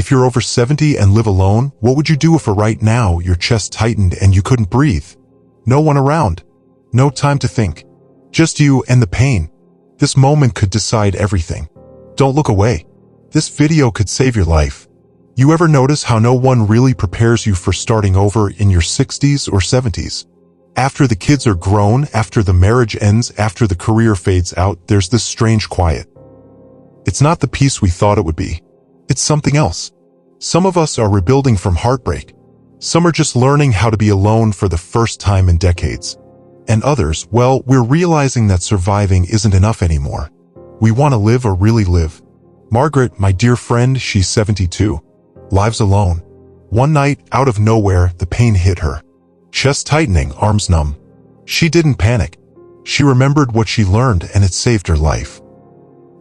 If you're over 70 and live alone, what would you do if right now your chest tightened and you couldn't breathe? No one around. No time to think. Just you and the pain. This moment could decide everything. Don't look away. This video could save your life. You ever notice how no one really prepares you for starting over in your 60s or 70s? After the kids are grown, after the marriage ends, after the career fades out, there's this strange quiet. It's not the peace we thought it would be. It's something else. Some of us are rebuilding from heartbreak. Some are just learning how to be alone for the first time in decades. And others, well, we're realizing that surviving isn't enough anymore. We want to live or really live. Margaret, my dear friend, she's 72. Lives alone. One night, out of nowhere, the pain hit her. Chest tightening, arms numb. She didn't panic. She remembered what she learned and it saved her life.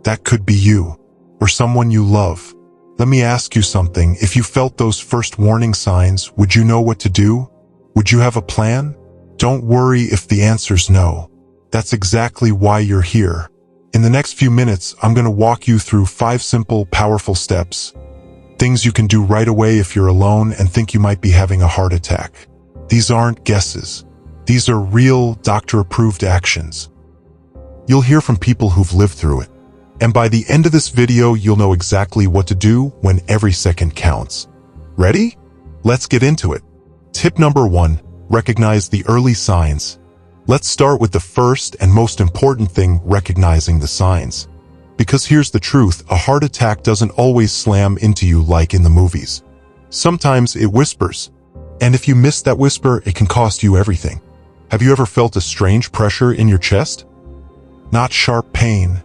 That could be you, or someone you love. Let me ask you something. If you felt those first warning signs, would you know what to do? Would you have a plan? Don't worry if the answer's no. That's exactly why you're here. In the next few minutes, I'm going to walk you through 5 simple, powerful steps. Things you can do right away if you're alone and think you might be having a heart attack. These aren't guesses. These are real, doctor-approved actions. You'll hear from people who've lived through it. And by the end of this video, you'll know exactly what to do when every second counts. Ready? Let's get into it. Tip number 1, recognize the early signs. Let's start with the first and most important thing, recognizing the signs. Because here's the truth, a heart attack doesn't always slam into you like in the movies. Sometimes it whispers. And if you miss that whisper, it can cost you everything. Have you ever felt a strange pressure in your chest? Not sharp pain,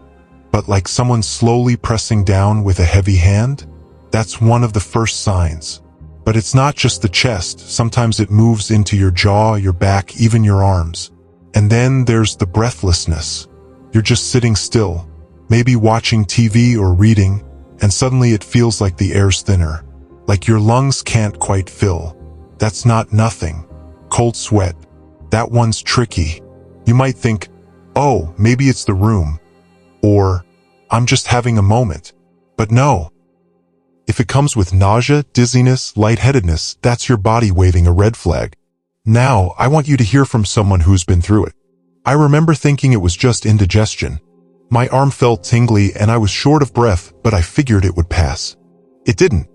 but like someone slowly pressing down with a heavy hand? That's one of the first signs. But it's not just the chest. Sometimes it moves into your jaw, your back, even your arms. And then there's the breathlessness. You're just sitting still, maybe watching TV or reading, and suddenly it feels like the air's thinner, like your lungs can't quite fill. That's not nothing. Cold sweat. That one's tricky. You might think, oh, maybe it's the room. Or, I'm just having a moment. But no. If it comes with nausea, dizziness, lightheadedness, that's your body waving a red flag. Now, I want you to hear from someone who's been through it. I remember thinking it was just indigestion. My arm felt tingly and I was short of breath, but I figured it would pass. It didn't.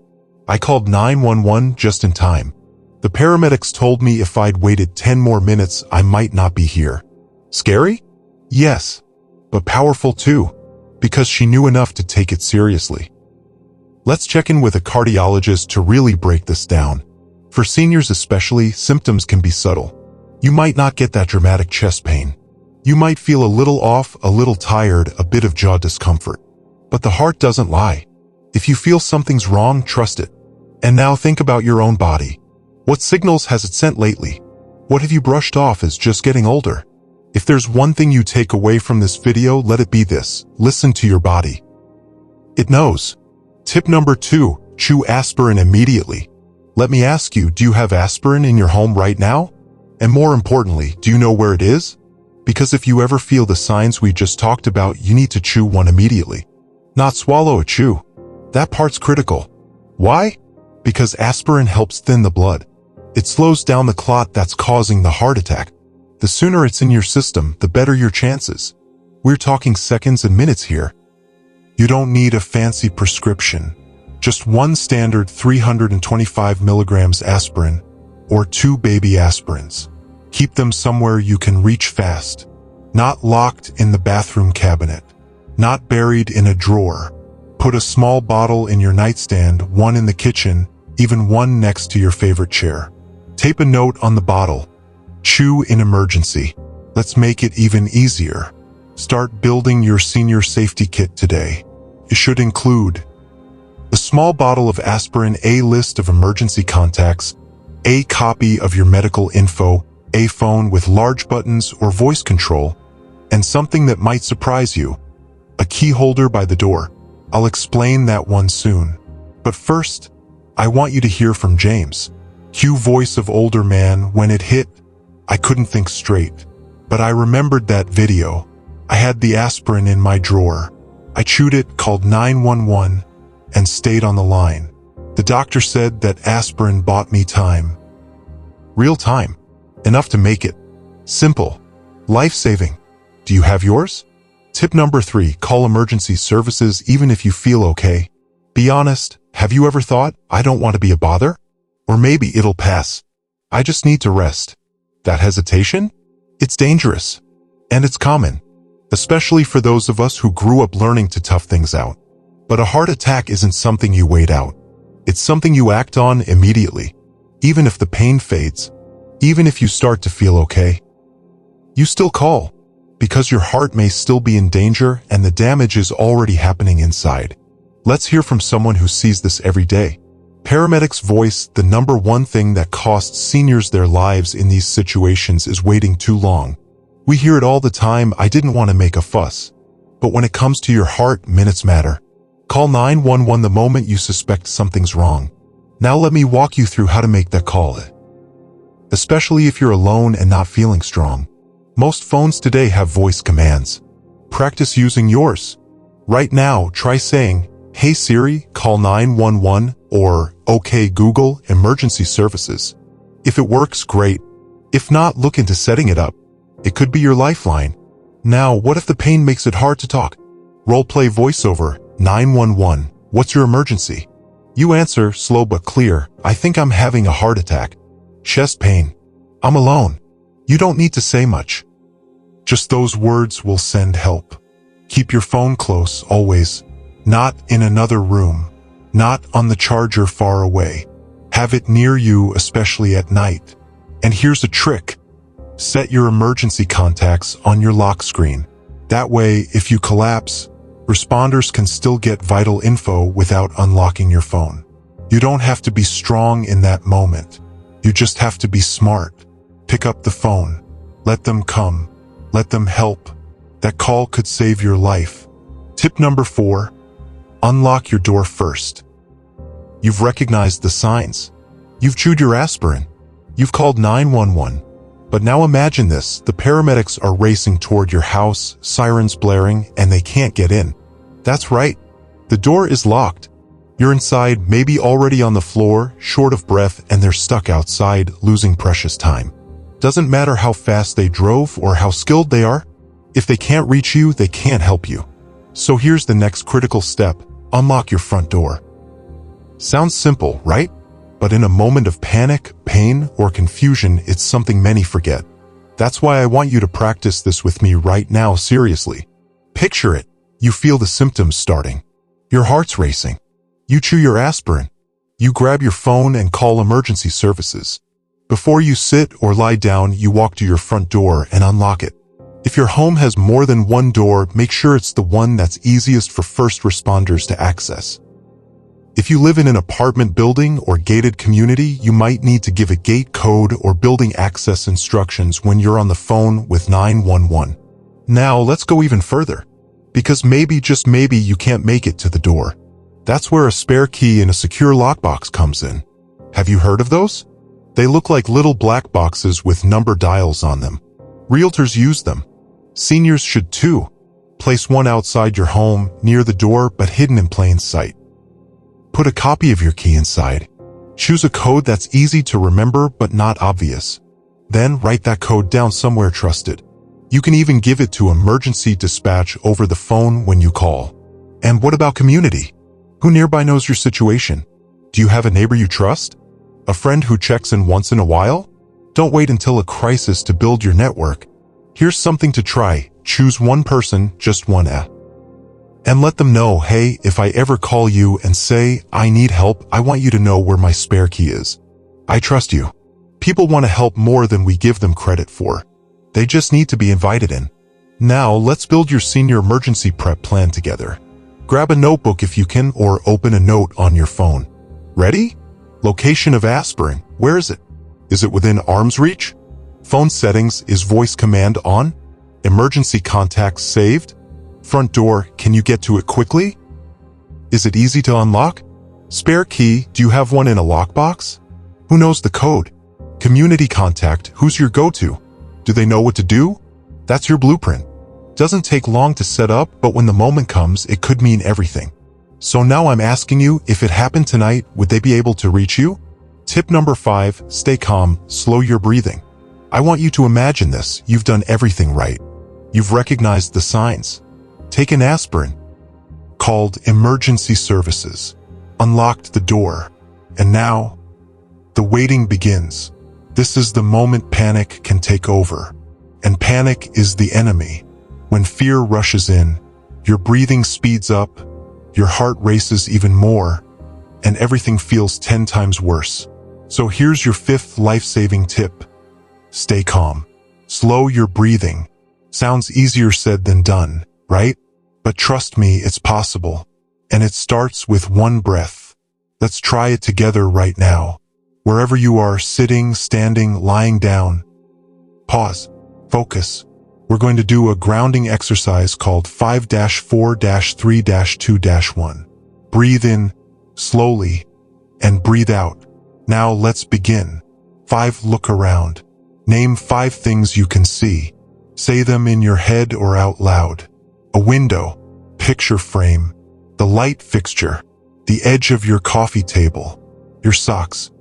I called 911 just in time. The paramedics told me if I'd waited 10 more minutes, I might not be here. Scary? Yes. But powerful too, because she knew enough to take it seriously. Let's check in with a cardiologist to really break this down. For seniors especially, symptoms can be subtle. You might not get that dramatic chest pain. You might feel a little off, a little tired, a bit of jaw discomfort. But the heart doesn't lie. If you feel something's wrong, trust it. And now think about your own body. What signals has it sent lately? What have you brushed off as just getting older? If there's one thing you take away from this video, let it be this: listen to your body. It knows. Tip number 2, chew aspirin immediately. Let me ask you, do you have aspirin in your home right now? And more importantly, do you know where it is? Because if you ever feel the signs we just talked about, you need to chew one immediately. Not swallow a chew. That part's critical. Why? Because aspirin helps thin the blood. It slows down the clot that's causing the heart attack. The sooner it's in your system, the better your chances. We're talking seconds and minutes here. You don't need a fancy prescription. Just one standard 325 milligrams aspirin, or 2 baby aspirins. Keep them somewhere you can reach fast. Not locked in the bathroom cabinet. Not buried in a drawer. Put a small bottle in your nightstand, one in the kitchen, even one next to your favorite chair. Tape a note on the bottle. Chew in emergency. Let's make it even easier. Start building your senior safety kit today. It should include a small bottle of aspirin, a list of emergency contacts, a copy of your medical info, a phone with large buttons or voice control, and something that might surprise you, a key holder by the door. I'll explain that one soon. But first, I want you to hear from James. Cue voice of older man. When it hit, I couldn't think straight. But I remembered that video. I had the aspirin in my drawer. I chewed it, called 911, and stayed on the line. The doctor said that aspirin bought me time. Real time. Enough to make it. Simple. Life-saving. Do you have yours? Tip number 3, call emergency services even if you feel okay. Be honest, have you ever thought, I don't want to be a bother? Or maybe it'll pass. I just need to rest. That hesitation? It's dangerous. And it's common. Especially for those of us who grew up learning to tough things out. But a heart attack isn't something you wait out. It's something you act on immediately. Even if the pain fades. Even if you start to feel okay. You still call. Because your heart may still be in danger and the damage is already happening inside. Let's hear from someone who sees this every day. Paramedics voice the number one thing that costs seniors their lives in these situations is waiting too long. We hear it all the time, I didn't want to make a fuss. But when it comes to your heart, minutes matter. Call 911 the moment you suspect something's wrong. Now let me walk you through how to make that call. Especially if you're alone and not feeling strong. Most phones today have voice commands. Practice using yours. Right now, try saying, "Hey Siri, call 911," or "Okay Google, emergency services." If it works, great. If not, look into setting it up. It could be your lifeline. Now, what if the pain makes it hard to talk? Roleplay voiceover, 911, what's your emergency? You answer, slow but clear, I think I'm having a heart attack. Chest pain. I'm alone. You don't need to say much. Just those words will send help. Keep your phone close, always. Not in another room. Not on the charger far away. Have it near you, especially at night. And here's a trick. Set your emergency contacts on your lock screen. That way, if you collapse, responders can still get vital info without unlocking your phone. You don't have to be strong in that moment. You just have to be smart. Pick up the phone. Let them come. Let them help. That call could save your life. Tip number 4. Unlock your door first. You've recognized the signs. You've chewed your aspirin. You've called 911. But now imagine this, the paramedics are racing toward your house, sirens blaring, and they can't get in. That's right. The door is locked. You're inside, maybe already on the floor, short of breath, and they're stuck outside, losing precious time. Doesn't matter how fast they drove or how skilled they are. If they can't reach you, they can't help you. So here's the next critical step. Unlock your front door. Sounds simple, right? But in a moment of panic, pain, or confusion, it's something many forget. That's why I want you to practice this with me right now, seriously. Picture it. You feel the symptoms starting. Your heart's racing. You chew your aspirin. You grab your phone and call emergency services. Before you sit or lie down, you walk to your front door and unlock it. If your home has more than one door, make sure it's the one that's easiest for first responders to access. If you live in an apartment building or gated community, you might need to give a gate code or building access instructions when you're on the phone with 911. Now, let's go even further. Because maybe, just maybe, you can't make it to the door. That's where a spare key in a secure lockbox comes in. Have you heard of those? They look like little black boxes with number dials on them. Realtors use them. Seniors should too. Place one outside your home, near the door, but hidden in plain sight. Put a copy of your key inside. Choose a code that's easy to remember but not obvious. Then write that code down somewhere trusted. You can even give it to emergency dispatch over the phone when you call. And what about community? Who nearby knows your situation? Do you have a neighbor you trust? A friend who checks in once in a while? Don't wait until a crisis to build your network. Here's something to try. Choose one person, just one app. And let them know, hey, if I ever call you and say, I need help, I want you to know where my spare key is. I trust you. People want to help more than we give them credit for. They just need to be invited in. Now, let's build your senior emergency prep plan together. Grab a notebook if you can, or open a note on your phone. Ready? Location of aspirin. Where is it? Is it within arm's reach? Phone settings. Is voice command on? Emergency contacts saved? Front door. Can you get to it quickly? Is it easy to unlock? Spare key. Do you have one in a lockbox? Who knows the code? Community contact. Who's your go-to? Do they know what to do? That's your blueprint. Doesn't take long to set up, but when the moment comes, it could mean everything. So now I'm asking you, if it happened tonight, would they be able to reach you? Tip number 5, stay calm, slow your breathing. I want you to imagine this. You've done everything right. You've recognized the signs. Taken aspirin. Called emergency services. Unlocked the door. And now, the waiting begins. This is the moment panic can take over. And panic is the enemy. When fear rushes in, your breathing speeds up, your heart races even more, and everything feels 10 times worse. So here's your 5th life-saving tip. Stay calm. Slow your breathing. Sounds easier said than done, right? But trust me, it's possible. And it starts with one breath. Let's try it together right now. Wherever you are, sitting, standing, lying down. Pause. Focus. We're going to do a grounding exercise called 5-4-3-2-1. Breathe in slowly and breathe out. Now let's begin. 5. Look around. Name 5 things you can see. Say them in your head or out loud. A window, picture frame, the light fixture, the edge of your coffee table, your socks,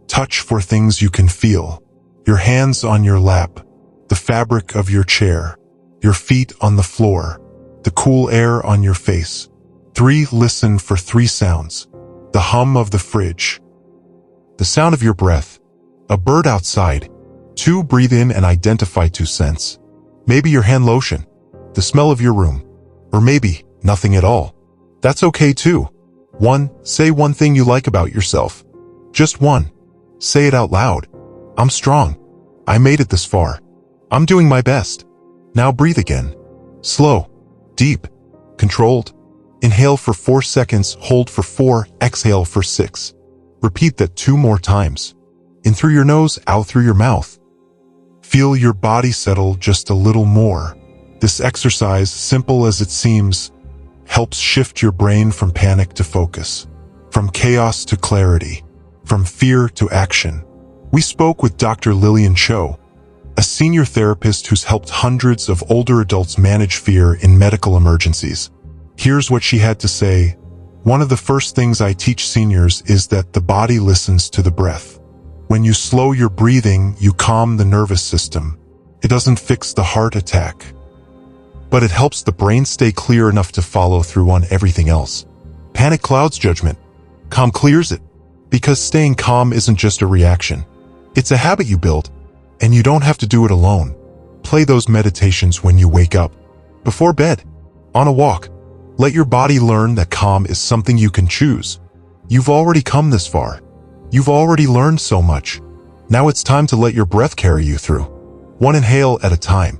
touch for things you can feel, your hands on your lap, the fabric of your chair, your feet on the floor, the cool air on your face. 3. Listen for 3 sounds. The hum of the fridge, the sound of your breath, a bird outside. 2. Breathe in and identify 2 scents. Maybe your hand lotion, the smell of your room, or maybe nothing at all. That's okay too. 1. Say one thing you like about yourself. Just one. Say it out loud. I'm strong. I made it this far. I'm doing my best. Now breathe again. Slow, deep, controlled. Inhale for 4 seconds, hold for 4, exhale for 6. Repeat that 2 more times. In through your nose, out through your mouth. Feel your body settle just a little more. This exercise, simple as it seems, helps shift your brain from panic to focus, from chaos to clarity, from fear to action. We spoke with Dr. Lillian Cho, a senior therapist who's helped hundreds of older adults manage fear in medical emergencies. Here's what she had to say. One of the first things I teach seniors is that the body listens to the breath. When you slow your breathing, you calm the nervous system. It doesn't fix the heart attack, but it helps the brain stay clear enough to follow through on everything else. Panic clouds judgment. Calm clears it. Because staying calm isn't just a reaction. It's a habit you build, and you don't have to do it alone. Play those meditations when you wake up, before bed, on a walk. Let your body learn that calm is something you can choose. You've already come this far. You've already learned so much. Now it's time to let your breath carry you through, one inhale at a time.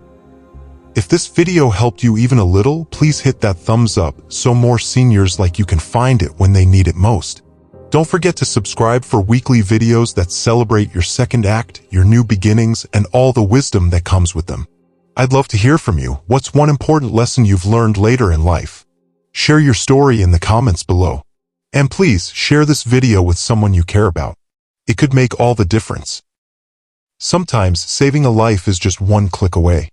If this video helped you even a little, please hit that thumbs up so more seniors like you can find it when they need it most. Don't forget to subscribe for weekly videos that celebrate your second act, your new beginnings, and all the wisdom that comes with them. I'd love to hear from you. What's one important lesson you've learned later in life? Share your story in the comments below. And please share this video with someone you care about. It could make all the difference. Sometimes saving a life is just one click away.